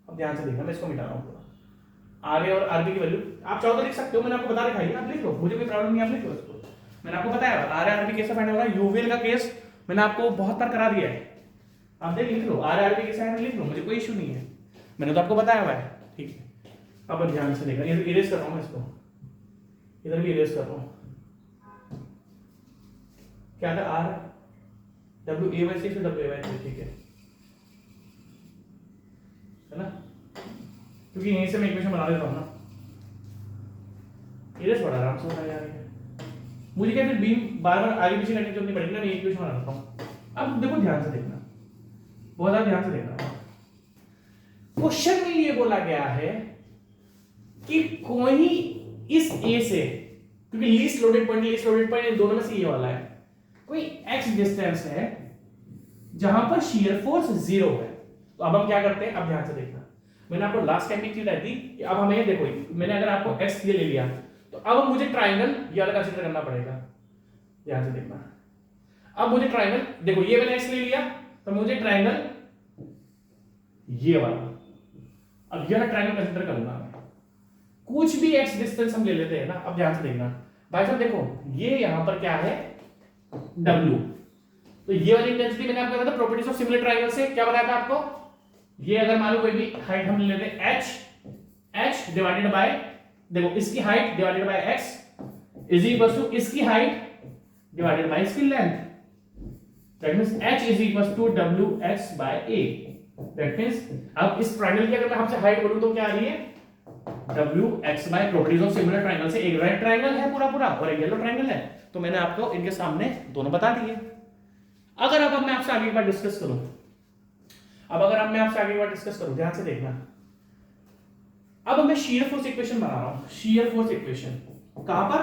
अब ध्यान से देखना, मैं इसको मिटा रहा हूं पूरा। आर ए और आर बी की वैल्यू आप चाहो तो लिख सकते हो, मैंने आपको बता रखा है, आप लिख लो, मुझे कोई प्रॉब्लम नहीं, आप लिख लो इसको। मैंने आपको बताया आर ए आर बी कैसे फाइंड होगा, यूवीएल का केस मैंने आपको बहुत बार करा दिया है, आप देख लिख लो आर ए आर बी कैसे है, लिख लो, मुझे कोई इशू नहीं है, मैंने तो आपको बताया हुआ है, ठीक है। अब ध्यान से देखना, इरेज कर रहा हूं मैं इसको, इधर भी इरेज कर रहा हूं। क्या था आर डब्ल्यू ए बाय 6 और डब्ल्यू ए बाय 3, ठीक है ना, क्योंकि यहीं से मैं इक्वेशन बना देता हूं ना, इरेज बड़ा आराम से होता है, मुझे क्या फिर बीम बार बार आगे पीछे करने की जरूरत नहीं पड़ेगी ना, मैं इक्वेशन बना देता हूं। अब देखो ध्यान से देखना, बहुत ज्यादा ध्यान से देखना। क्वेश्चन में ये बोला गया है कि कोई इस ए से, क्योंकि लीस्ट लोडेड पॉइंट इन दोनों में से ये वाला है, कोई एक्स डिस्टेंस है जहां पर शियर फोर्स 0 है। तो अब हम क्या करते हैं, अब ध्यान से देखना, मैंने आपको लास्ट टाइम एक चीज बताई थी कि अब हमें देखो, मैंने अगर आपको एक्स ये ले लिया तो अब मुझे ट्राइंगल ये वाला कंसीडर करना पड़ेगा, ध्यान से देखना। अब मुझे ट्राइंगल देखो, ये मैंने एक्स ले लिया तो मुझे ट्राइंगल ये वाला, अब ये वाला ट्राइंगल कंसीडर करूंगा मैं। कुछ भी एक्स डिस्टेंस हम ले लेते हैं ना, अब ध्यान से देखना भाई साहब, देखो ये यहां पर क्या है W, तो ये वाली इंटेंसिटी मैंने आपको बताया था प्रॉपर्टीज ऑफ सिमिलर ट्रायंगल से, क्या बताया था आपको, ये अगर मान लो कोई भी हाइट हम ले लेते हैं h डिवाइडेड बाय, देखो इसकी height divided by x is equal to इसकी हाइट डिवाइडेड बाय इसकी length, that means h is equal to wx by a। That means अब इस ट्रायंगल की अगर मैं आपसे हाइट बोलूं तो क्या आ रही है wx by properties of similar triangle से, एक रेड ट्रायंगल है पूरा पूरा और एक येलो ट्रायंगल है, तो मैंने आपको इनके सामने दोनों बता दिए। अगर अब मैं आपसे आगे एक बार डिस्कस करूं, मैं आपसे आगे एक बार डिस्कस करूं, ध्यान से देखना। अब मैं शियर फोर्स इक्वेशन बना रहा हूं, शियर फोर्स इक्वेशन कहां पर,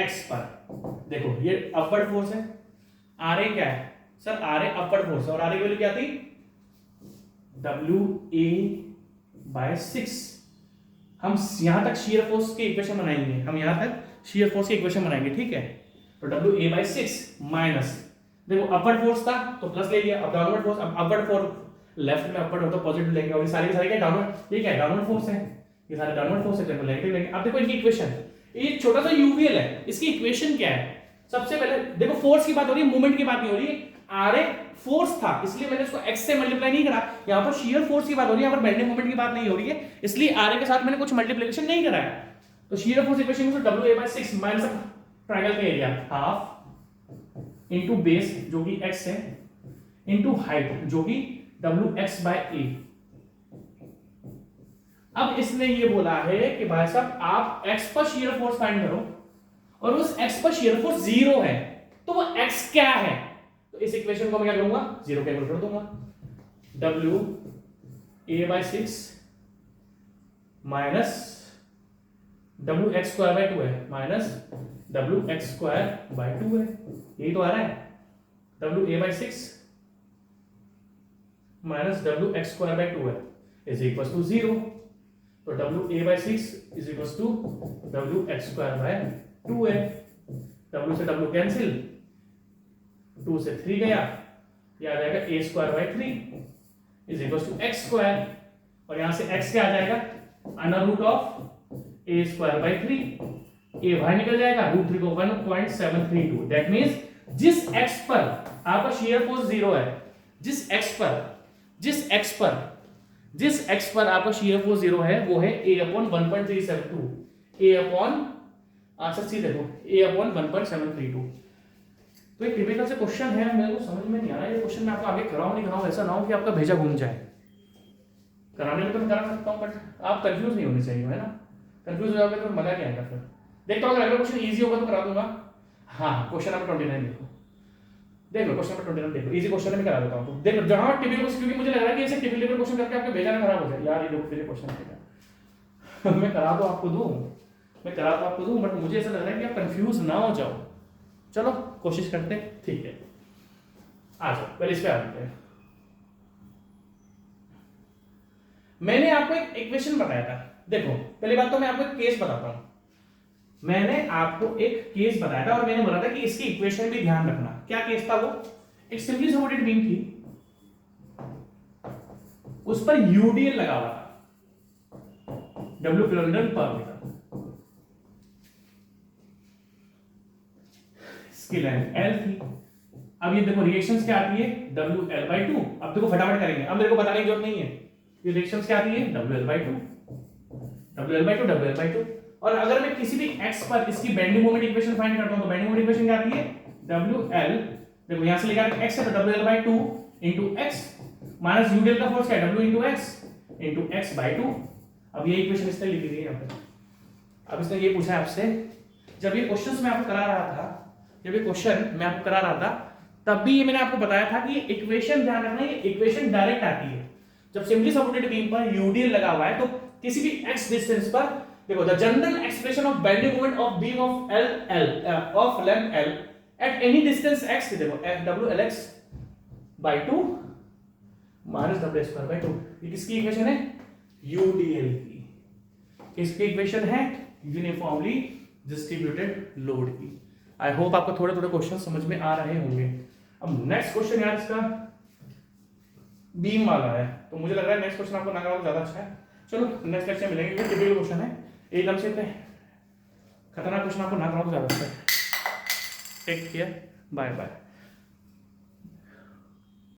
x पर। देखो ये अपवर्ड फोर्स है, आर ए क्या है सर, आर ए अपवर्ड फोर्स है और आर ए की वैल्यू क्या थी डब्ल्यू ए बाय 6। हम यहां तक शियर फोर्स की इक्वेशन बनाएंगे, हम यहां तक शियर फोर्स की इक्वेशन बनाएंगे, ठीक है। तो डब्ल्यू ए बाय 6 माइनस, देखो अपवर्ड फोर्स था तो प्लस ले लिया, अब डाउनवर्ड फोर्स, अब अपवर्ड फोर्स लेफ्ट में अपवर्ड हो तो पॉजिटिव लेंगे और ये सारे के सारे क्या डाउनवर्ड, ये क्या है डाउनवर्ड फोर्स है, ये सारे डाउनवर्ड फोर्स है, तो नेगेटिव लेंगे। अब देखो इनकी इक्वेशन, ये छोटा सा यूवीएल है, इसकी इक्वेशन क्या है, सबसे पहले देखो फोर्स की बात हो रही है, मूवमेंट की बात नहीं हो रही है। आर ए फोर्स था इसलिए मैंने इसको एक्स से मल्टीप्लाई नहीं करा, यहां पर शियर फोर्स की बात हो रही है, यहां पर बेंडिंग मोमेंट की बात नहीं हो रही है, इसलिए आर ए के साथ मैंने कुछ मल्टीप्लिकेशन नहीं कराया। तो शियर फोर्स इक्वेशन में W A by 6 minus triangle का एरिया हाफ इनटू बेस जो कि x है इनटू हाइट जो कि wx बाय a। अब इसने ये बोला है कि भाई साहब आप x पर शियर फोर्स फाइंड करो और उस x पर शियर फोर्स 0 है, तो वो x क्या है, तो इस इक्वेशन को मैं क्या करूंगा 0 के इक्वल कर दूंगा, w a by 6 minus W X square by 2 है, minus W X square by 2 है, यही तो आ रहा है। W A by 6 minus W X square by 2 है इज इक्वल टू 0। तो W A by 6 is equal to W X square by 2 है। डब्ल्यू से डब्ल्यू कैंसिल, 2 से 3 गया, ये आ जाएगा A square by 3 is equal to x square, और यहां से एक्स क्या आ जाएगा, under root of A square by 3, A बाहर निकल जाएगा, रूट 3 को 1.732। दैट मींस जिस एक्स पर आपका शियर फोर्स 0 है, जिस एक्स पर आपका शियर फोर्स 0 है वो है a upon 1.372, a upon answer C देखो a अपॉन 1.732। तो एक टिपिकल से क्वेश्चन है, मेरे को समझ में नहीं आ रहा है ये क्वेश्चन मैं आपको आगे कराऊं नहीं कराऊं, ऐसा ना हो कि आपका भेजा घूम जाए। कराने में तो मैं करा सकता हूं, बट आप कंफ्यूज नहीं होने चाहिए, है ना। कंफ्यूज हो जाओगे तो मजा नहीं आएगा फिर। देखता हूं अगर अगला क्वेश्चन इजी होगा तो करा दूंगा। हाँ, क्वेश्चन नंबर 29 देखो, देख लो क्वेश्चन नंबर 29 देख लो, इजी क्वेश्चन में करा देता हूं। देख लो जहां टिपिकल, क्योंकि मुझे लग रहा है कि ऐसे टिपिकल क्वेश्चन करके आपके भेजा ना खराब हो जाए। यार ये देखो फिर क्वेश्चन है मैं करा तो आपको दूं, बट मुझे ऐसा लग रहा है कि आप कंफ्यूज ना हो जाओ। चलो कोशिश करते हैं, ठीक है। आ जाओ पहले इस पे आ जाते हैं। मैंने आपको एक इक्वेशन बताया था। देखो पहली बात तो मैं आपको एक केस बताता हूं। मैंने आपको एक केस बताया था और मैंने बोला था कि इसकी इक्वेशन भी ध्यान रखना। क्या केस था वो? एक सिंपली सपोर्टेड बीम थी, उस पर यूडीएल लगा हुआ था, डब्ल्यू किलोन्यूटन पर मीटर। इसकी लेंथ एल थी। अब ये देखो रिएक्शंस क्या आती है, डब्ल्यू एल बाई 2। अब देखो फटाफट करेंगे, अब मेरे को बताने की जरूरत नहीं है। ये रिएक्शंस क्या आती है, W L by 2, W L by 2, W L by 2। और अगर मैं किसी भी x पर इसकी बेंडिंग मोमेंट इक्वेशन फाइंड करता हूं तो बेंडिंग मोमेंट इक्वेशन क्या आती है, WL, देखो यहां से लिखा है x है तो WL by 2 into x minus UDL का फोर्स क्या है, W into x by 2। अब ये इक्वेशन इसने लिखी थी यहां पे। अब इसने ये पूछा है आपसे, जब ये क्वेश्चंस मैं आपको करा रहा था, तब भी ये मैंने आपको बताया था कि इक्वेशन ध्यान रखना, ये इक्वेशन डायरेक्ट आती है। जब सिंपली सपोर्टेड बीम पर यूडीएल लगा हुआ है तो किसी भी x डिस्टेंस पर देखो the general expression of bending moment of beam of of length L at any distance x, देखो WLX by 2 minus WL square by 2। ये किसकी इक्वेशन है, UDL की। किसकी इक्वेशन है, यूनिफॉर्मली डिस्ट्रीब्यूटेड लोड की। आई होप आपको थोड़े थोड़े क्वेश्चन समझ में आ रहे होंगे। अब नेक्स्ट क्वेश्चन यार इसका बीम वाला है, तो मुझे लग रहा है नेक्स्ट क्वेश्चन आपको ना कराओ ज्यादा अच्छा है। चलो नेक्स्ट लेक्चर मिलेंगे। ये टिपिकल क्वेश्चन है, एकदम से खतरनाक क्वेश्चन आपको ना कराओ ज्यादा अच्छा है। Take care, bye bye.